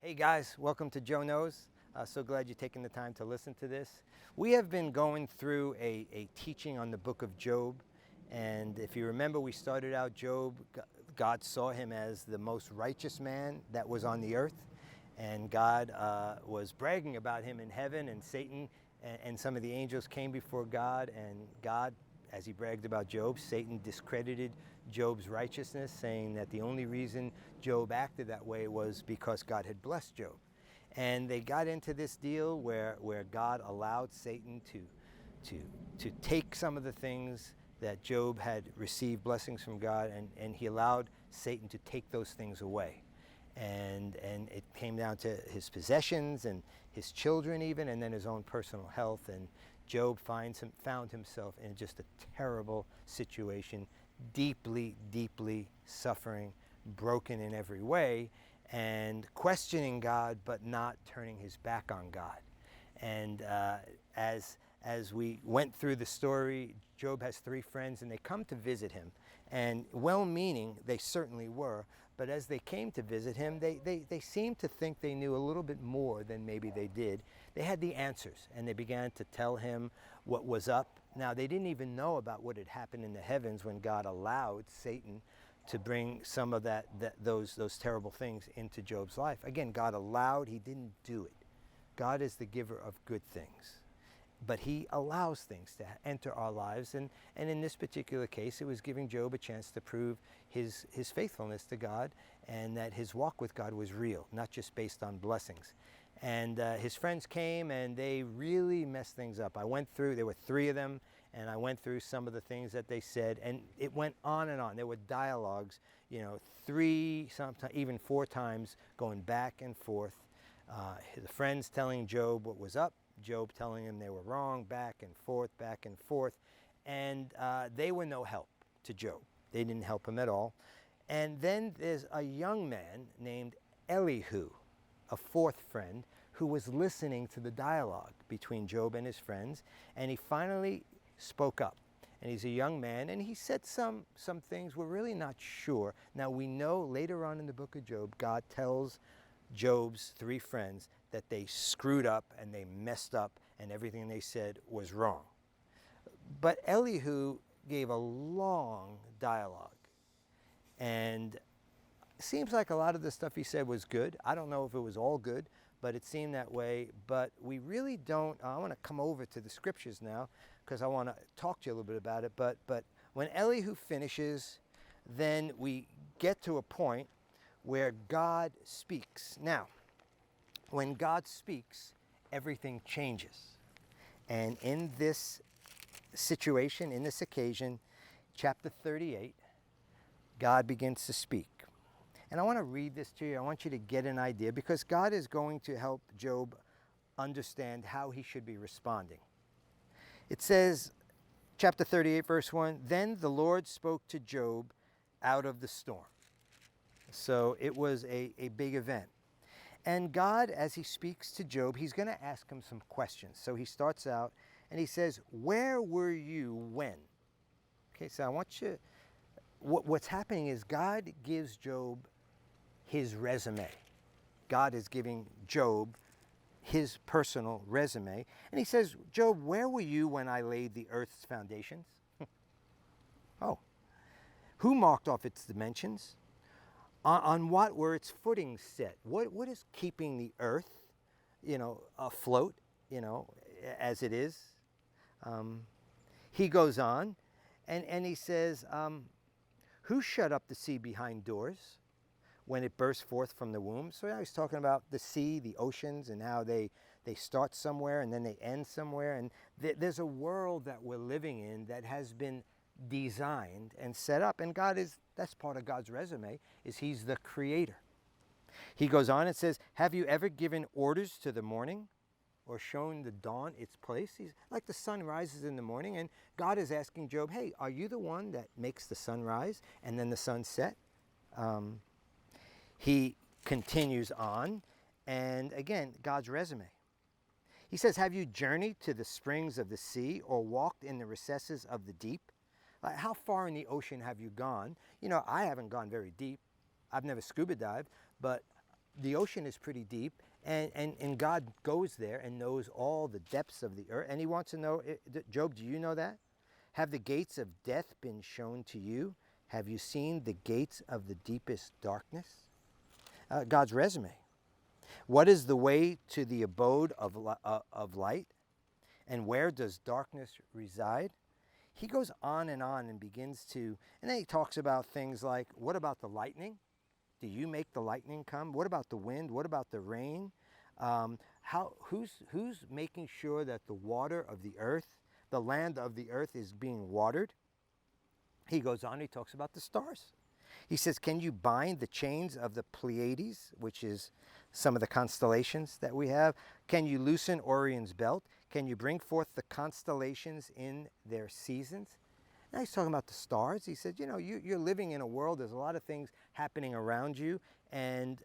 Hey guys, welcome to Joe Knows. So glad you're taking the time to listen to this. We have been going through a teaching on the book of Job. And if you remember, we started out Job, God saw him as the most righteous man that was on the earth. And God was bragging about him in heaven, and Satan and some of the angels came before God, and God, as he bragged about Job, Satan discredited Job's righteousness, saying that the only reason Job acted that way was because God had blessed Job. And they got into this deal where God allowed Satan to take some of the things that Job had received blessings from God, and he allowed Satan to take those things away. And it came down to his possessions and his children even, and then his own personal health. And Job found himself in just a terrible situation, deeply, deeply suffering, broken in every way, and questioning God, but not turning his back on God. And as we went through the story, Job has three friends, and they come to visit him. And well-meaning, they certainly were, but as they came to visit him, they seemed to think they knew a little bit more than maybe they did. They had the answers, and they began to tell him what was up. Now, they didn't even know about what had happened in the heavens when God allowed Satan to bring some of those terrible things into Job's life. Again, God allowed, he didn't do it. God is the giver of good things, but he allows things to enter our lives. And in this particular case, it was giving Job a chance to prove his faithfulness to God, and that his walk with God was real, not just based on blessings. And his friends came, and they really messed things up. I went through, there were three of them, and I went through some of the things that they said, and it went on and on. There were dialogues, three, sometimes even four times, going back and forth. The friends telling Job what was up, Job telling him they were wrong, back and forth, and they were no help to Job. They didn't help him at all. And then there's a young man named Elihu, a fourth friend, who was listening to the dialogue between Job and his friends, and he finally spoke up. And he's a young man, and he said some things we're really not sure. Now, we know later on in the book of Job, God tells Job's three friends that they screwed up and they messed up, and everything they said was wrong. But Elihu gave a long dialogue, and it seems like a lot of the stuff he said was good. I don't know if it was all good, but it seemed that way. But we really don't. I want to come over to the scriptures now, because I want to talk to you a little bit about it. But when Elihu finishes, then we get to a point where God speaks. Now, when God speaks, everything changes. And in this situation, in this occasion, chapter 38, God begins to speak. And I want to read this to you. I want you to get an idea, because God is going to help Job understand how he should be responding. It says, chapter 38, verse 1, "Then the Lord spoke to Job out of the storm." So it was a big event. And God, as he speaks to Job, he's going to ask him some questions. So he starts out and he says, "Where were you when?" Okay, so I want you, what's happening is God gives Job his resume. God is giving Job his personal resume. And he says, "Job, where were you when I laid the earth's foundations?" Oh. "Who marked off its dimensions? On what were its footings set?" What is keeping the earth, afloat, as it is? He goes on, and he says, "Who shut up the sea behind doors when it burst forth from the womb?" So now he's talking about the sea, the oceans, and how they start somewhere and then they end somewhere. And there's a world that we're living in that has been designed and set up, and that's part of God's resume, is he's the creator. He goes on and says, "Have you ever given orders to the morning, or shown the dawn its place?" He's like, the sun rises in the morning, and God is asking Job, "Hey, are you the one that makes the sun rise and then the sun set?" He continues on, and again, God's resume. He says, "Have you journeyed to the springs of the sea, or walked in the recesses of the deep?" How far in the ocean have you gone? I haven't gone very deep. I've never scuba dived, but the ocean is pretty deep, and God goes there and knows all the depths of the earth. And he wants to know, Job, do you know that? Have the gates of death been shown to you? Have you seen the gates of the deepest darkness? God's resume. What is the way to the abode of light? And where does darkness reside? He goes on and begins to, and then he talks about things like, what about the lightning? Do you make the lightning come? What about the wind? What about the rain? Who's making sure that the water of the earth, the land of the earth is being watered? He goes on, he talks about the stars. He says, can you bind the chains of the Pleiades, which is some of the constellations that we have? Can you loosen Orion's belt? Can you bring forth the constellations in their seasons? Now he's talking about the stars. He said, you know, you're living in a world, there's a lot of things happening around you, and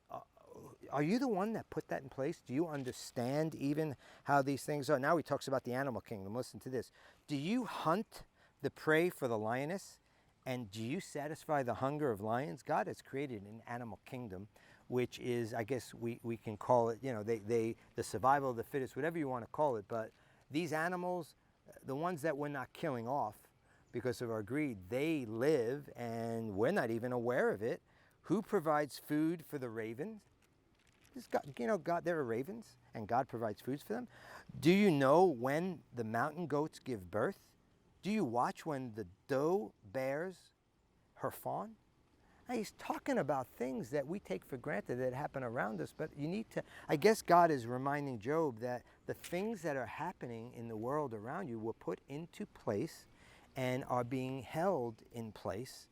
are you the one that put that in place? Do you understand even how these things are? Now he talks about the animal kingdom. Listen to this. Do you hunt the prey for the lioness? And do you satisfy the hunger of lions? God has created an animal kingdom, which is, I guess we can call it, you know, the survival of the fittest, whatever you want to call it. But these animals, the ones that we're not killing off because of our greed, they live and we're not even aware of it. Who provides food for the ravens? God, you know, God, there are ravens and God provides foods for them. Do you know when the mountain goats give birth? Do you watch when the doe bears her fawn? Now, he's talking about things that we take for granted that happen around us, but you need to, I guess God is reminding Job that the things that are happening in the world around you were put into place and are being held in place.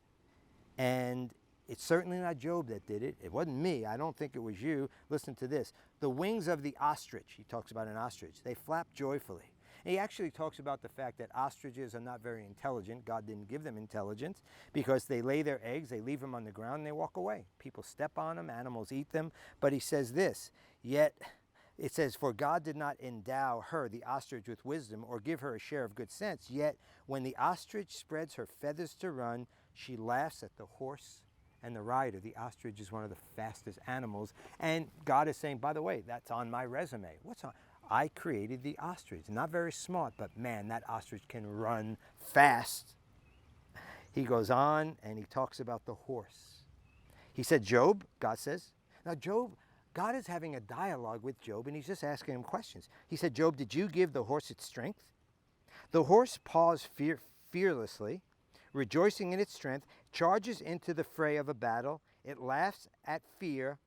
And it's certainly not Job that did it. It wasn't me. I don't think it was you. Listen to this. The wings of the ostrich, he talks about an ostrich, they flap joyfully. He actually talks about the fact that ostriches are not very intelligent. God didn't give them intelligence because they lay their eggs, they leave them on the ground, and they walk away. People step on them, animals eat them. But he says this, yet it says, for God did not endow her, the ostrich, with wisdom or give her a share of good sense. Yet when the ostrich spreads her feathers to run, she laughs at the horse and the rider. The ostrich is one of the fastest animals. And God is saying, by the way, that's on my resume. What's on? I created the ostrich. Not very smart, but man, that ostrich can run fast. He goes on and he talks about the horse. He said, Job, God says. Now Job, God is having a dialogue with Job and he's just asking him questions. He said, Job, did you give the horse its strength? The horse paws fearlessly, rejoicing in its strength, charges into the fray of a battle. It laughs at fear,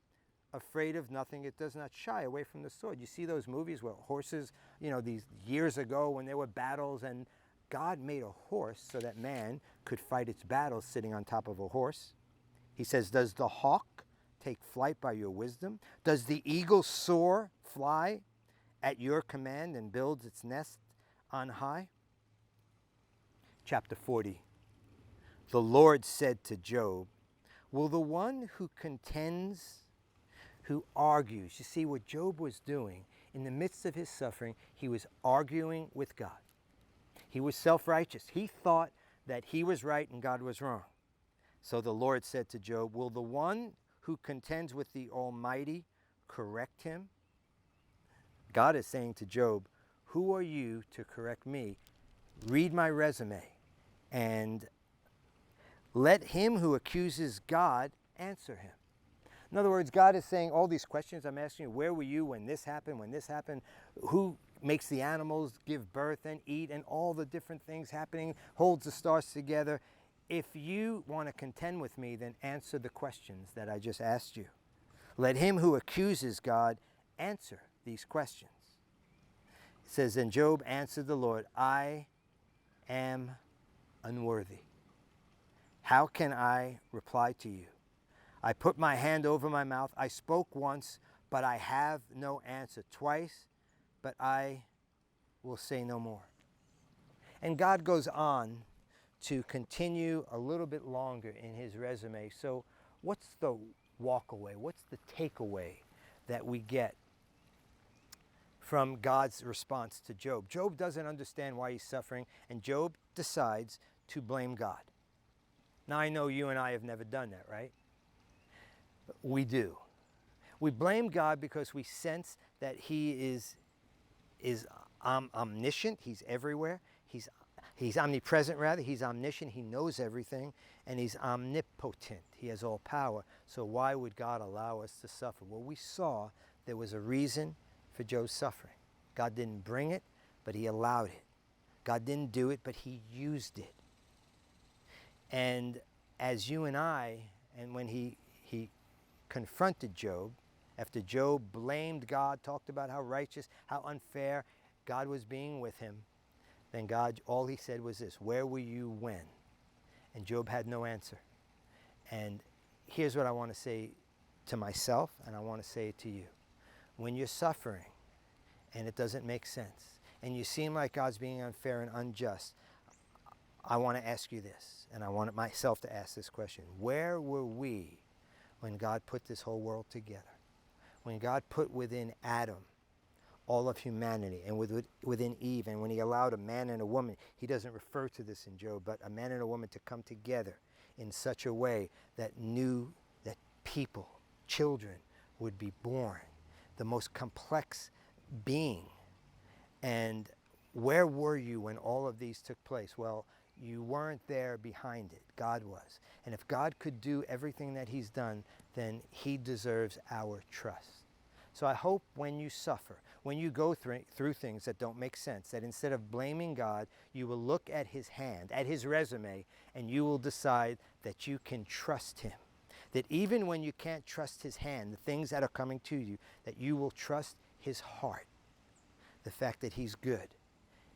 afraid of nothing. It does not shy away from the sword. You see those movies where horses, you know, these years ago when there were battles, and God made a horse so that man could fight its battles sitting on top of a horse. He says, does the hawk take flight by your wisdom? Does the eagle soar, fly at your command and builds its nest on high? Chapter 40. The Lord said to Job, will the one who contends, who argues, you see what Job was doing in the midst of his suffering, he was arguing with God. He was self-righteous. He thought that he was right and God was wrong. So the Lord said to Job, will the one who contends with the Almighty correct him? God is saying to Job, who are you to correct me? Read my resume and let him who accuses God answer him. In other words, God is saying all these questions I'm asking you, where were you when this happened, who makes the animals give birth and eat and all the different things happening, holds the stars together. If you want to contend with me, then answer the questions that I just asked you. Let him who accuses God answer these questions. It says, then Job answered the Lord, I am unworthy. How can I reply to you? I put my hand over my mouth. I spoke once, but I have no answer. Twice, but I will say no more. And God goes on to continue a little bit longer in his resume. So what's the walk away? What's the takeaway that we get from God's response to Job? Job doesn't understand why he's suffering, and Job decides to blame God. Now I know you and I have never done that, right? We do. We blame God because we sense that he is omniscient. He's everywhere. He's omnipresent, rather. He's omniscient. He knows everything. And he's omnipotent. He has all power. So why would God allow us to suffer? Well, we saw there was a reason for Job's suffering. God didn't bring it, but he allowed it. God didn't do it, but he used it. And as you and I, and when he confronted Job, after Job blamed God, talked about how righteous, how unfair God was being with him, then God, all he said was this: where were you when? And Job had no answer. And here's what I want to say to myself, and I want to say it to you. When you're suffering and it doesn't make sense, and you seem like God's being unfair and unjust, I want to ask you this, and I want myself to ask this question. Where were we when God put this whole world together? When God put within Adam all of humanity, and within Eve, and when he allowed a man and a woman, he doesn't refer to this in Job, but a man and a woman to come together in such a way that knew that people, children, would be born, the most complex being. And where were you when all of these took place? Well, you weren't there behind it. God was. And if God could do everything that he's done, then he deserves our trust. So I hope when you suffer, when you go through things that don't make sense, that instead of blaming God, you will look at his hand, at his resume, and you will decide that you can trust him. That even when you can't trust his hand, the things that are coming to you, that you will trust his heart, the fact that he's good.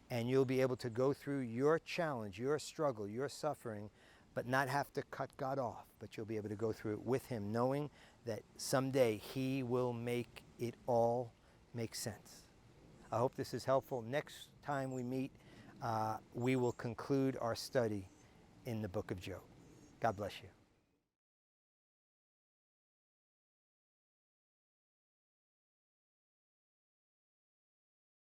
And you'll be able to go through your challenge, your struggle, your suffering, but not have to cut God off. But you'll be able to go through it with him, knowing that someday he will make it all make sense. I hope this is helpful. Next time we meet, we will conclude our study in the book of Job. God bless you.